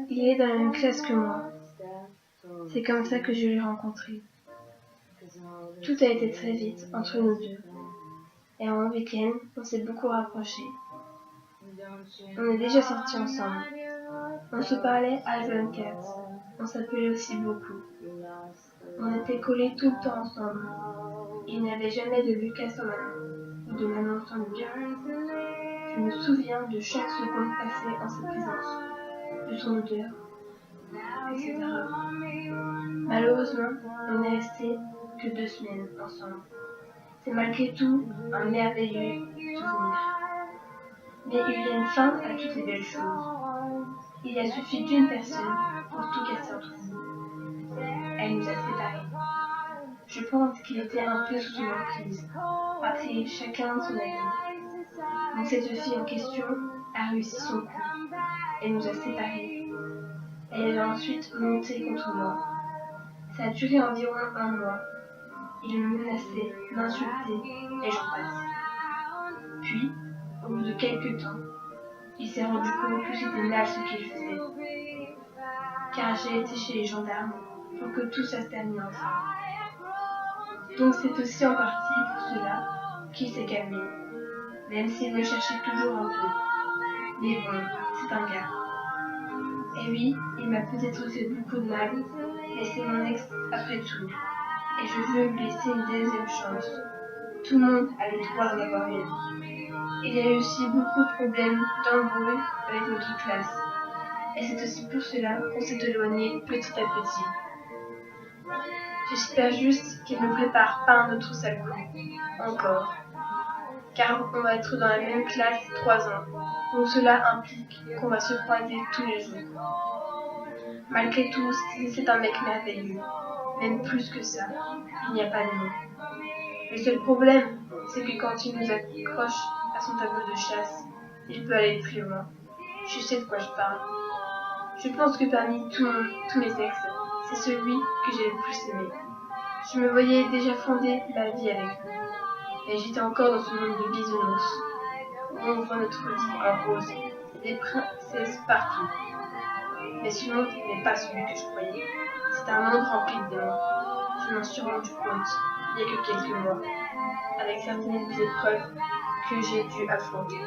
Il est dans la même classe que moi. C'est comme ça que je l'ai rencontré. Tout a été très vite entre nous deux. Et en week-end, on s'est beaucoup rapprochés. On est déjà sortis ensemble. On se parlait H24. On s'appelait aussi beaucoup. On était collés tout le temps ensemble. Il n'y avait jamais de Lucas sans Manon, ou de Manon sans Lucas. Je me souviens de chaque seconde passée en sa présence, de son odeur, etc. Malheureusement, on n'est resté que 2 semaines ensemble. C'est malgré tout un merveilleux souvenir. Mais il y a une fin à toutes les belles choses. Il a suffi d'une personne pour tout casser entre nous. Elle nous a séparés. Je pense qu'il était un peu sous son emprise. Après, chacun son avis. Mais cette fille en question a réussi son coup. Elle nous a séparés. Elle a ensuite monté contre moi. Ça a duré environ 1 mois. Il me menaçait, m'insultait, et j'en passe. Puis, au bout de quelques temps, il s'est rendu compte que c'était mal ce qu'il faisait. Car j'ai été chez les gendarmes pour que tout ça se termine enfin. Donc c'est aussi en partie pour cela qu'il s'est calmé, même s'il me cherchait toujours un peu. Mais bon, c'est un gars. Et oui, il m'a peut-être fait beaucoup de mal, mais c'est mon ex après tout. Et je veux lui laisser une deuxième chance. Tout le monde a le droit d'en avoir une. Il y a eu aussi beaucoup de problèmes d'embrouilles avec notre classe. Et c'est aussi pour cela qu'on s'est éloigné petit à petit. J'espère juste qu'il ne prépare pas un autre sale coup. Encore. Car on va être dans la même classe 3 ans. Donc cela implique qu'on va se croiser tous les jours. Malgré tout, c'est un mec merveilleux. Même plus que ça. Il n'y a pas de mots. Le seul problème, c'est que quand il nous accroche à son tableau de chasse, il peut aller très loin. Je sais de quoi je parle. Je pense que parmi tous mes ex, c'est celui que j'ai le plus aimé. Je me voyais déjà fonder ma vie avec lui. Mais j'étais encore dans ce monde de bisounours, où on voit notre vie en rose et des princesses partout. Mais ce monde n'est pas celui que je croyais. C'est un monde rempli de démons. Je m'en suis rendu compte il y a que quelques mois, avec certaines épreuves que j'ai dû affronter.